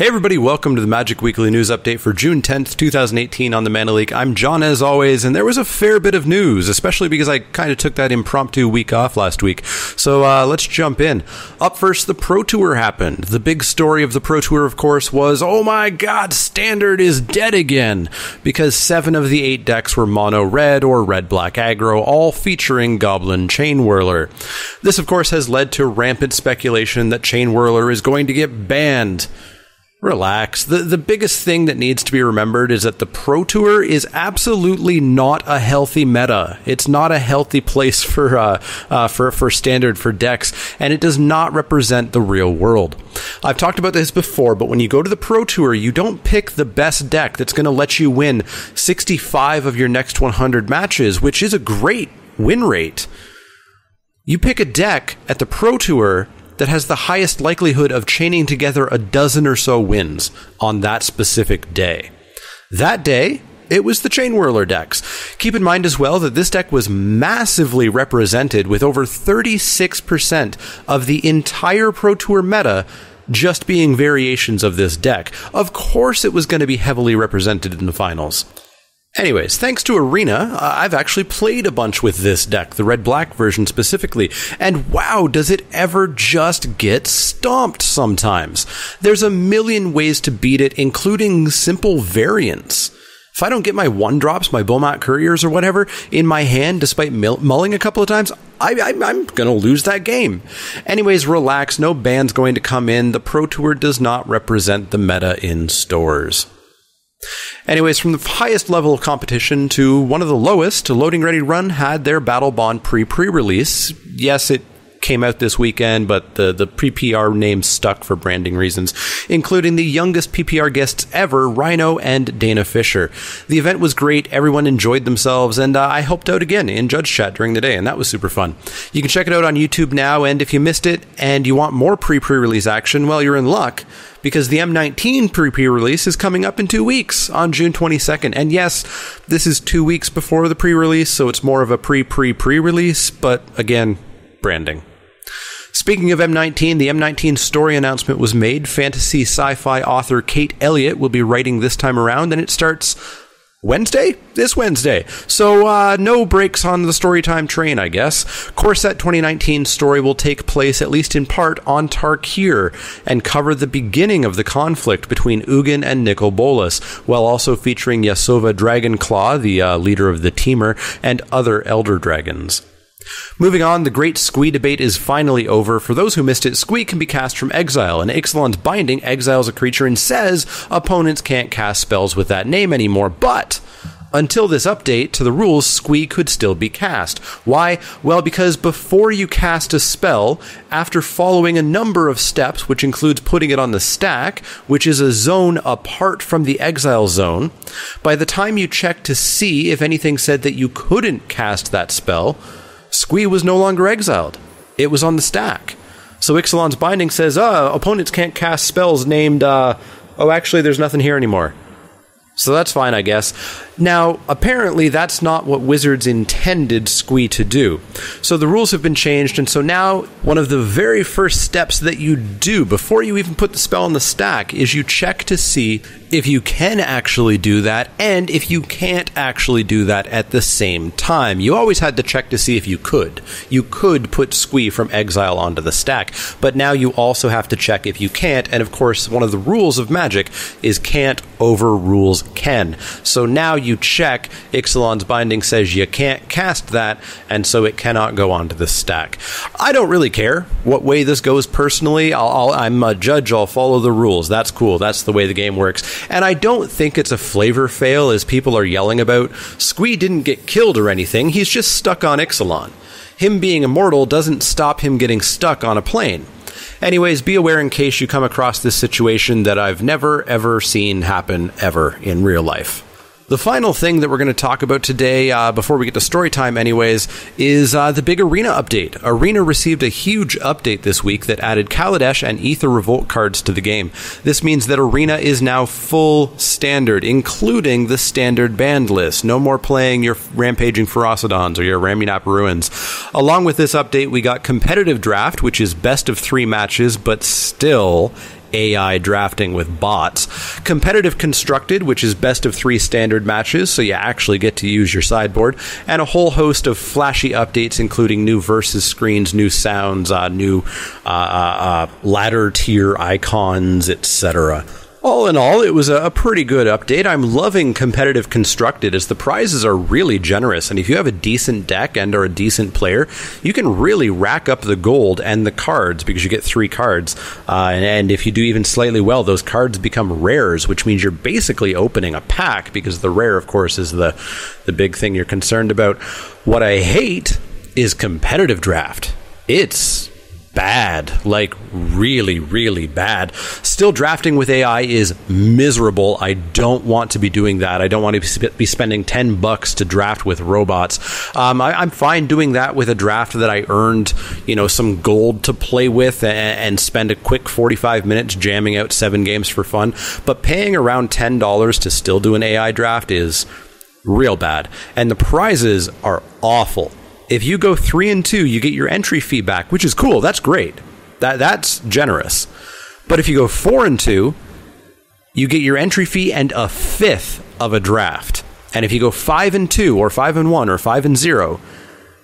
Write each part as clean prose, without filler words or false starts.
Hey everybody, welcome to the Magic Weekly News Update for June 10th, 2018 on the Mana Leek. I'm John as always, and there was a fair bit of news, especially because I kind of took that impromptu week off last week. So let's jump in. Up first, the Pro Tour happened. The big story of the Pro Tour, of course, was, oh my god, Standard is dead again, because 7 of the 8 decks were mono red or red-black aggro, all featuring Goblin Chain Whirler. This, of course, has led to rampant speculation that Chain Whirler is going to get banned. Relax. The biggest thing that needs to be remembered is that the Pro Tour is absolutely not a healthy meta. It's not a healthy place for Standard for decks, and it does not represent the real world. I've talked about this before, but when you go to the Pro Tour, you don't pick the best deck that's going to let you win 65 of your next 100 matches, which is a great win rate. You pick a deck at the Pro Tour that has the highest likelihood of chaining together a dozen or so wins on that specific day. That day, it was the Chain Whirler decks. Keep in mind as well that this deck was massively represented with over 36% of the entire Pro Tour meta just being variations of this deck. Of course it was going to be heavily represented in the finals. Anyways, thanks to Arena, I've actually played a bunch with this deck, the red-black version specifically, and wow, does it ever just get stomped sometimes. There's a million ways to beat it, including simple variants. If I don't get my 1-drops, my Bomat Couriers or whatever, in my hand despite mulling a couple of times, I'm gonna lose that game. Anyways, relax, no ban's going to come in. The Pro Tour does not represent the meta in stores. Anyways, from the highest level of competition to one of the lowest, Loading Ready Run had their Battle Bond pre-release. Yes, it came out this weekend, but the pre-PR name stuck for branding reasons, including the youngest PPR guests ever, Rhino and Dana Fisher. The event was great, everyone enjoyed themselves, and I helped out again in Judge Chat during the day, and that was super fun. You can check it out on YouTube now, and if you missed it and you want more pre-release action, well, you're in luck, because the M19 pre-release is coming up in 2 weeks on June 22nd. And yes, this is 2 weeks before the pre-release, so it's more of a pre-release, but again, branding. Speaking of M19, the M19 story announcement was made. Fantasy sci-fi author Kate Elliott will be writing this time around, and it starts this Wednesday. So no breaks on the Storytime train, I guess. Core Set 2019 story will take place, at least in part, on Tarkir, and cover the beginning of the conflict between Ugin and Nicol Bolas, while also featuring Yasova Dragonclaw, the leader of the Temur, and other Elder Dragons. Moving on, the Great Squee debate is finally over. For those who missed it, Squee can be cast from exile, and Ixalan's Binding exiles a creature and says opponents can't cast spells with that name anymore, but until this update to the rules, Squee could still be cast. Why? Well, because before you cast a spell, after following a number of steps, which includes putting it on the stack, which is a zone apart from the exile zone, by the time you check to see if anything said that you couldn't cast that spell, Squee was no longer exiled. It was on the stack. So Ixalan's Binding says, opponents can't cast spells named, actually there's nothing here anymore. So that's fine, I guess. Now, apparently that's not what Wizards intended Squee to do. So the rules have been changed, and so now one of the very first steps that you do before you even put the spell on the stack is you check to see if you can actually do that, and if you can't actually do that at the same time. You always had to check to see if you could. You could put Squee from exile onto the stack, but now you also have to check if you can't, and of course one of the rules of Magic is can't overrules can. So now you check, Ixalan's Binding says you can't cast that, and so it cannot go onto the stack. I don't really care what way this goes personally. I'm a judge, I'll follow the rules. That's cool, that's the way the game works. And I don't think it's a flavor fail, as people are yelling about. Squee didn't get killed or anything, he's just stuck on Ixalan. Him being immortal doesn't stop him getting stuck on a plane. Anyways, be aware in case you come across this situation that I've never ever seen happen ever in real life. The final thing that we're going to talk about today, before we get to story time anyways, is the big Arena update. Arena received a huge update this week that added Kaladesh and Aether Revolt cards to the game. This means that Arena is now full standard, including the standard banned list. No more playing your Rampaging Ferocidons or your Ramunap Ruins. Along with this update, we got competitive draft, which is best of 3 matches, but still AI drafting with bots. Competitive constructed, which is best of 3 standard matches, so you actually get to use your sideboard, and a whole host of flashy updates, including new versus screens, new sounds, new ladder tier icons, etc. All in all, it was a pretty good update. I'm loving competitive constructed as the prizes are really generous, and if you have a decent deck and are a decent player, you can really rack up the gold and the cards because you get 3 cards. And if you do even slightly well, those cards become rares, which means you're basically opening a pack because the rare, of course, is the big thing you're concerned about. What I hate is competitive draft. It's bad, like really, really bad. Still, drafting with AI is miserable. I don't want to be doing that. I don't want to be spending $10 to draft with robots. I'm fine doing that with a draft that I earned, some gold to play with and spend a quick 45 minutes jamming out 7 games for fun. But paying around $10 to still do an AI draft is real bad. And the prizes are awful. If you go 3-2, you get your entry fee back, which is cool. That's great. That's generous. But if you go 4-2, you get your entry fee and a fifth of a draft. And if you go 5-2 or 5-1 or 5-0,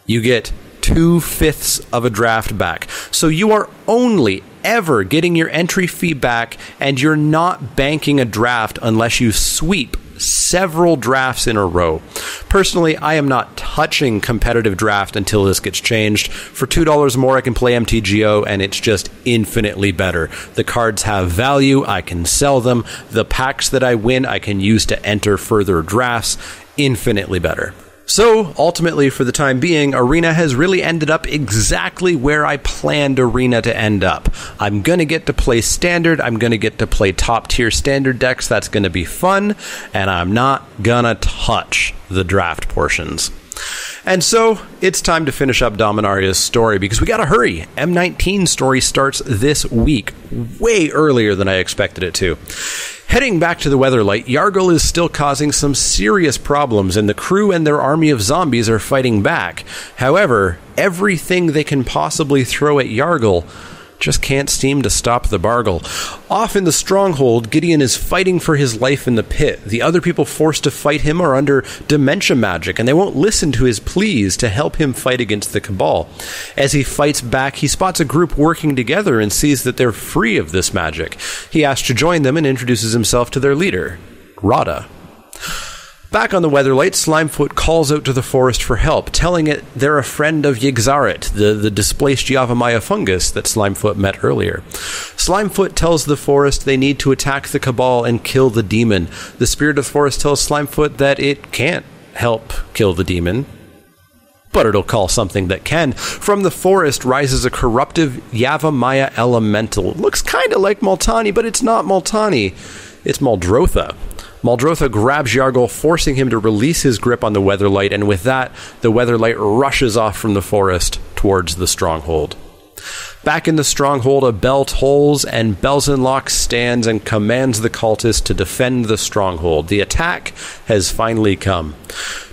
you get 2/5 of a draft back. So you are only ever getting your entry fee back, and you're not banking a draft unless you sweep several drafts in a row. Personally, I am not touching competitive draft until this gets changed. For $2 more, I can play MTGO, and it's just infinitely better. The cards have value. I can sell them. The packs that I win, I can use to enter further drafts. Infinitely better. So, ultimately, for the time being, Arena has really ended up exactly where I planned Arena to end up. I'm going to get to play Standard, I'm going to get to play top-tier Standard decks, that's going to be fun, and I'm not going to touch the draft portions. And so, it's time to finish up Dominaria's story, because we gotta hurry. M19 story starts this week, way earlier than I expected it to. Heading back to the Weatherlight, Yargle is still causing some serious problems, and the crew and their army of zombies are fighting back. However, everything they can possibly throw at Yargle just can't seem to stop the Bargle. Off in the stronghold, Gideon is fighting for his life in the pit. The other people forced to fight him are under dementia magic, and they won't listen to his pleas to help him fight against the Cabal. As he fights back, he spots a group working together and sees that they're free of this magic. He asks to join them and introduces himself to their leader, Rada. Back on the Weatherlight, Slimefoot calls out to the forest for help, telling it they're a friend of Yggdrasil, the displaced Yavimaya fungus that Slimefoot met earlier. Slimefoot tells the forest they need to attack the Cabal and kill the demon. The spirit of the forest tells Slimefoot that it can't help kill the demon, but it'll call something that can. From the forest rises a corruptive Yavimaya elemental. It looks kind of like Multani, but it's not Multani. It's Muldrotha. Muldrotha grabs Yargle, forcing him to release his grip on the Weatherlight, and with that, the Weatherlight rushes off from the forest towards the stronghold. Back in the stronghold, a bell tolls, and Belzenlock stands and commands the cultists to defend the stronghold. The attack has finally come.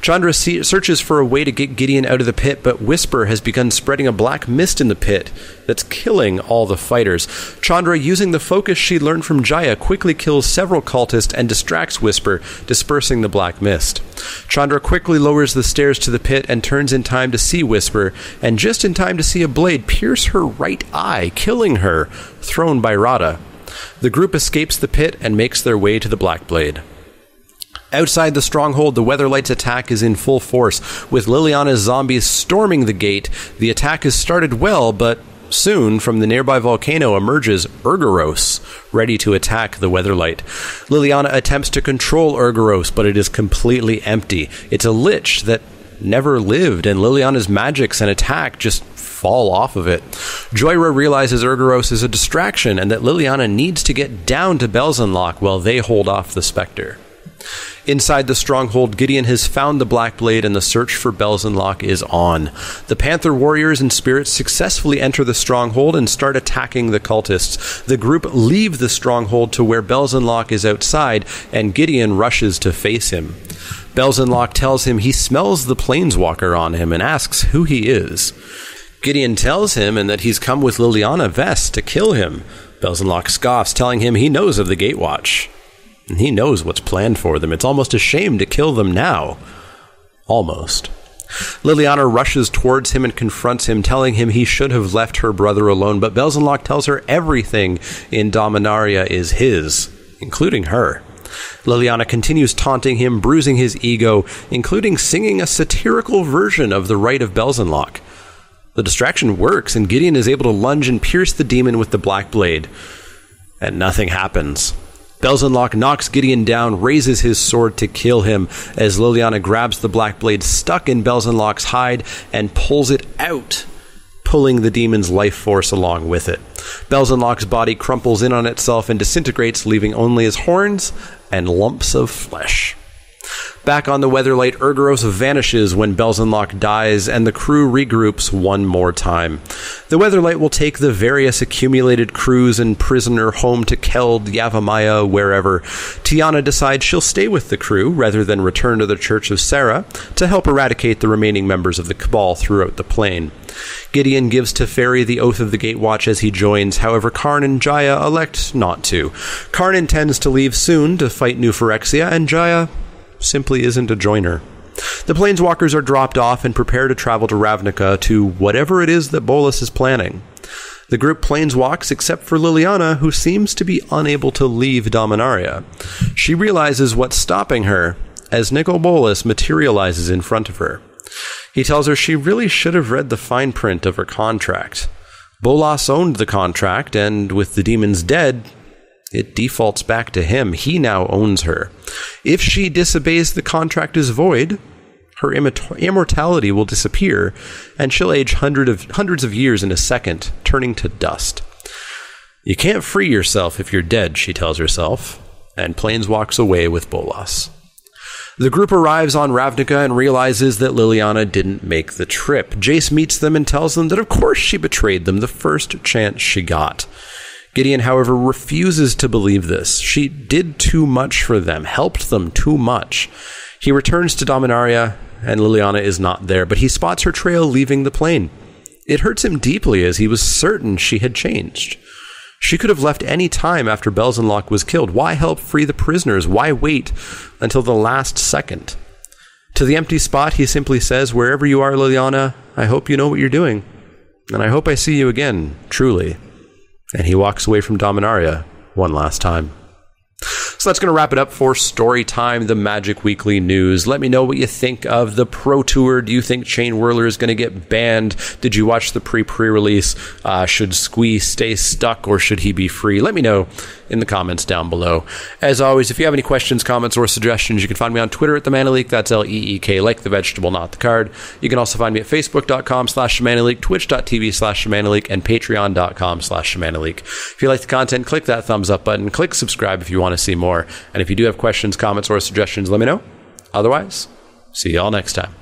Chandra searches for a way to get Gideon out of the pit, but Whisper has begun spreading a black mist in the pit that's killing all the fighters. Chandra, using the focus she learned from Jaya, quickly kills several cultists and distracts Whisper, dispersing the black mist. Chandra quickly lowers the stairs to the pit and turns in time to see Whisper, and just in time to see a blade pierce her right eye, killing her, thrown by Rada. The group escapes the pit and makes their way to the Black Blade. Outside the stronghold, the Weatherlight's attack is in full force. With Liliana's zombies storming the gate, the attack has started well, but soon, from the nearby volcano emerges Urgaros, ready to attack the Weatherlight. Liliana attempts to control Urgaros, but it is completely empty. It's a lich that never lived, and Liliana's magics and attack just fall off of it. Joyra realizes Urgaros is a distraction, and that Liliana needs to get down to Belzenlock while they hold off the Spectre. Inside the stronghold, Gideon has found the Black Blade, and the search for Belzenlock is on. The Panther warriors and spirits successfully enter the stronghold and start attacking the cultists. The group leave the stronghold to where Belzenlock is outside, and Gideon rushes to face him. Belzenlock tells him he smells the planeswalker on him and asks who he is. Gideon tells him and that he's come with Liliana Vest to kill him. Belzenlok scoffs, telling him he knows of the Gatewatch. And he knows what's planned for them. It's almost a shame to kill them now. Almost. Liliana rushes towards him and confronts him, telling him he should have left her brother alone, but Belzenlok tells her everything in Dominaria is his, including her. Liliana continues taunting him, bruising his ego, including singing a satirical version of the Rite of Belzenlok. The distraction works, and Gideon is able to lunge and pierce the demon with the black blade. And nothing happens. Belzenlok knocks Gideon down, raises his sword to kill him, as Liliana grabs the black blade stuck in Belzenlok's hide and pulls it out, pulling the demon's life force along with it. Belzenlok's body crumples in on itself and disintegrates, leaving only his horns and lumps of flesh. Back on the Weatherlight, Urgaros vanishes when Belzenlok dies, and the crew regroups one more time. The Weatherlight will take the various accumulated crews and prisoner home to Keld, Yavimaya, wherever. Tiana decides she'll stay with the crew, rather than return to the Church of Sarah, to help eradicate the remaining members of the Cabal throughout the plane. Gideon gives Teferi the Oath of the Gatewatch as he joins, however Karn and Jaya elect not to. Karn intends to leave soon to fight New Phyrexia, and Jaya simply isn't a joiner. The planeswalkers are dropped off and prepare to travel to Ravnica to whatever it is that Bolas is planning. The group planeswalks except for Liliana, who seems to be unable to leave Dominaria. She realizes what's stopping her as Nicol Bolas materializes in front of her. He tells her she really should have read the fine print of her contract. Bolas owned the contract, and with the demons dead, it defaults back to him. He now owns her. If she disobeys, the contract is void. Her immortality will disappear, and she'll age hundreds of years in a second, turning to dust. You can't free yourself if you're dead, she tells herself, and planeswalks away with Bolas. The group arrives on Ravnica and realizes that Liliana didn't make the trip. Jace meets them and tells them that of course she betrayed them the first chance she got. Gideon, however, refuses to believe this. She did too much for them, helped them too much. He returns to Dominaria, and Liliana is not there, but he spots her trail leaving the plane. It hurts him deeply, as he was certain she had changed. She could have left any time after Belzenlok was killed. Why help free the prisoners? Why wait until the last second? To the empty spot, he simply says, "Wherever you are, Liliana, I hope you know what you're doing. And I hope I see you again, truly." And he walks away from Dominaria one last time. So that's going to wrap it up for Storytime, the Magic Weekly News. Let me know what you think of the Pro Tour. Do you think Chain Whirler is going to get banned? Did you watch the pre-release? Should Squee stay stuck, or should he be free? Let me know in the comments down below. As always, if you have any questions, comments, or suggestions, you can find me on Twitter at TheManaLeak. That's L-E-E-K, like the vegetable, not the card. You can also find me at Facebook.com/ShamanaLeak, Twitch.tv/ShamanaLeak, and Patreon.com/ShamanaLeak. If you like the content, click that thumbs up button. Click subscribe if you want to see more. And if you do have questions, comments, or suggestions, let me know. Otherwise, see you all next time.